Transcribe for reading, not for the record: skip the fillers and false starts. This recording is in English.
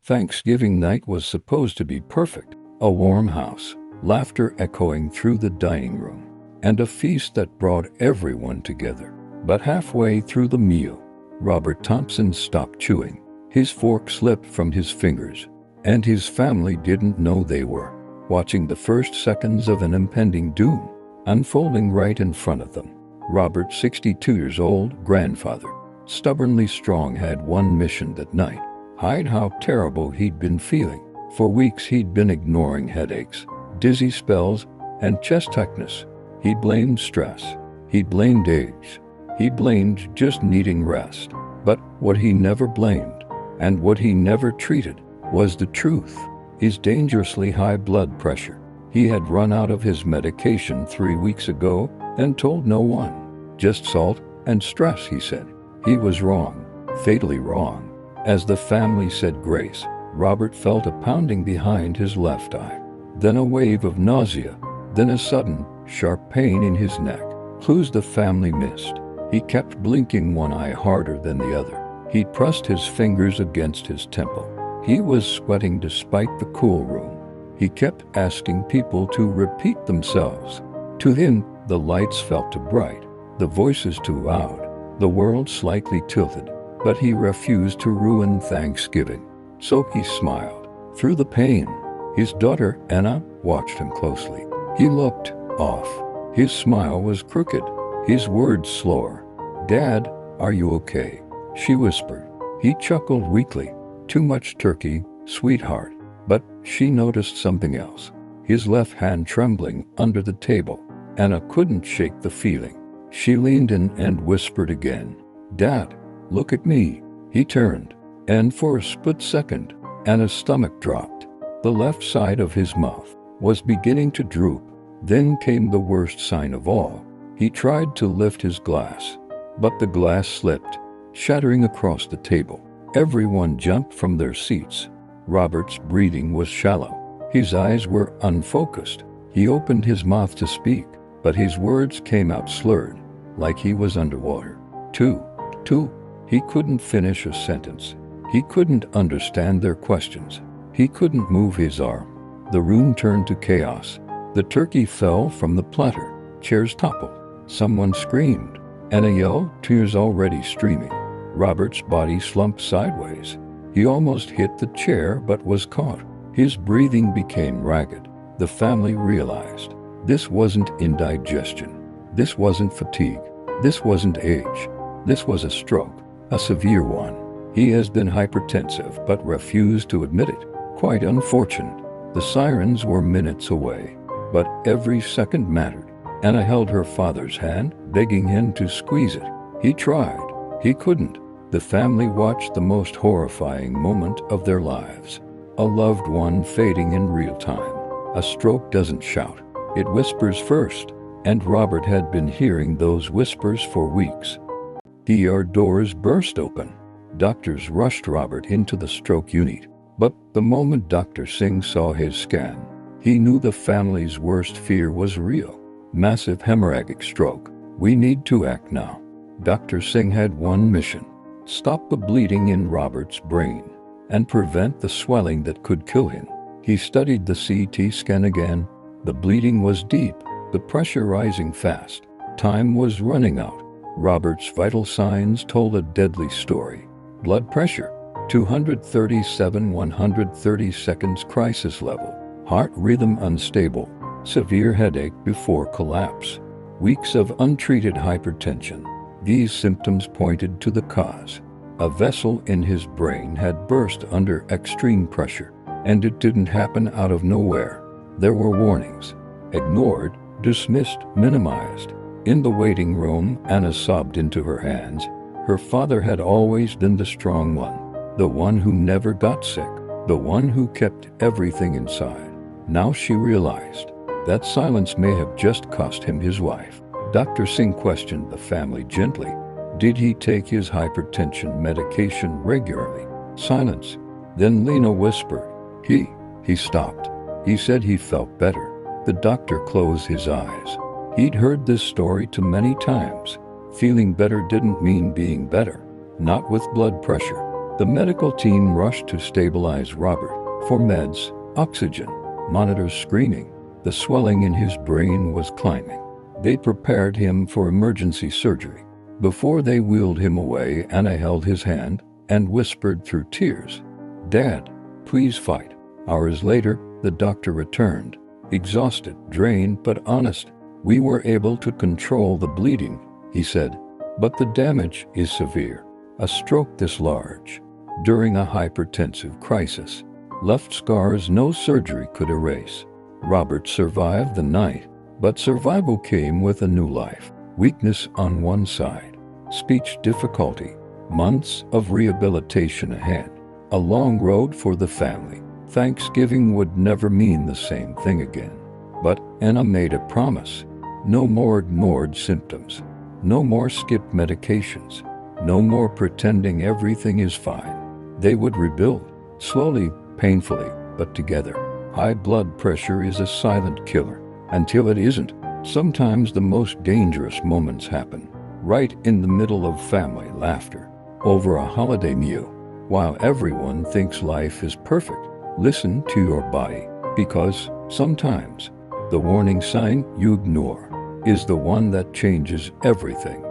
Thanksgiving night was supposed to be perfect. A warm house, laughter echoing through the dining room, and a feast that brought everyone together. But halfway through the meal, Robert Thompson stopped chewing. His fork slipped from his fingers, and his family didn't know they were watching the first seconds of an impending doom unfolding right in front of them. Robert's 62-year-old grandfather, stubbornly strong, had one mission that night: hide how terrible he'd been feeling. For weeks he'd been ignoring headaches, dizzy spells, and chest tightness. He blamed stress. He blamed age. He blamed just needing rest. But what he never blamed, and what he never treated, was the truth: his dangerously high blood pressure. He had run out of his medication 3 weeks ago and told no one. Just salt and stress, he said. He was wrong, fatally wrong. As the family said grace, Robert felt a pounding behind his left eye, then a wave of nausea, then a sudden, sharp pain in his neck. Clues the family missed. He kept blinking one eye harder than the other. He pressed his fingers against his temple. He was sweating despite the cool room. He kept asking people to repeat themselves. To him, the lights felt too bright, the voices too loud, the world slightly tilted, but he refused to ruin Thanksgiving. So he smiled through the pain. His daughter, Anna, watched him closely. He looked off. His smile was crooked, his words slower. "Dad, are you okay?" she whispered. He chuckled weakly. "Too much turkey, sweetheart." But she noticed something else. His left hand trembling under the table. Anna couldn't shake the feeling. She leaned in and whispered again, "Dad, look at me." He turned, and for a split second, Anna's stomach dropped. The left side of his mouth was beginning to droop. Then came the worst sign of all. He tried to lift his glass, but the glass slipped, shattering across the table. Everyone jumped from their seats. Robert's breathing was shallow. His eyes were unfocused. He opened his mouth to speak, but his words came out slurred, like he was underwater. Two. He couldn't finish a sentence. He couldn't understand their questions. He couldn't move his arm. The room turned to chaos. The turkey fell from the platter. Chairs toppled. Someone screamed. Anna yelled, tears already streaming. Robert's body slumped sideways. He almost hit the chair but was caught. His breathing became ragged. The family realized this wasn't indigestion. This wasn't fatigue. This wasn't age. This was a stroke, a severe one. He has been hypertensive but refused to admit it. Quite unfortunate. The sirens were minutes away, but every second mattered. Anna held her father's hand, begging him to squeeze it. He tried. He couldn't. The family watched the most horrifying moment of their lives. A loved one fading in real time. A stroke doesn't shout. It whispers first, and Robert had been hearing those whispers for weeks. ER doors burst open. Doctors rushed Robert into the stroke unit. But the moment Dr. Singh saw his scan, he knew the family's worst fear was real. Massive hemorrhagic stroke. "We need to act now." Dr. Singh had one mission: stop the bleeding in Robert's brain and prevent the swelling that could kill him. He studied the CT scan again. The bleeding was deep, the pressure rising fast. Time was running out. Robert's vital signs told a deadly story. Blood pressure, 237 130 seconds crisis level. Heart rhythm unstable. Severe headache before collapse. Weeks of untreated hypertension. These symptoms pointed to the cause. A vessel in his brain had burst under extreme pressure, and it didn't happen out of nowhere. There were warnings. Ignored, dismissed, minimized. In the waiting room, Anna sobbed into her hands. Her father had always been the strong one, the one who never got sick, the one who kept everything inside. Now she realized that silence may have just cost him his wife. Dr. Singh questioned the family gently. Did he take his hypertension medication regularly? Silence. Then Lena whispered, He stopped. He said he felt better. The doctor closed his eyes. He'd heard this story too many times. Feeling better didn't mean being better. Not with blood pressure. The medical team rushed to stabilize Robert. For meds, oxygen, monitors screening. The swelling in his brain was climbing. They prepared him for emergency surgery. Before they wheeled him away, Anna held his hand and whispered through tears, "Dad, please fight." Hours later, the doctor returned, exhausted, drained, but honest. "We were able to control the bleeding," he said, "but the damage is severe. A stroke this large, during a hypertensive crisis, left scars no surgery could erase." Robert survived the night, but survival came with a new life. Weakness on one side, speech difficulty, months of rehabilitation ahead, a long road for the family. Thanksgiving would never mean the same thing again. But Anna made a promise. No more ignored symptoms. No more skipped medications. No more pretending everything is fine. They would rebuild, slowly, painfully, but together. High blood pressure is a silent killer. Until it isn't, sometimes the most dangerous moments happen right in the middle of family laughter, over a holiday meal, while everyone thinks life is perfect. Listen to your body, because sometimes the warning sign you ignore is the one that changes everything.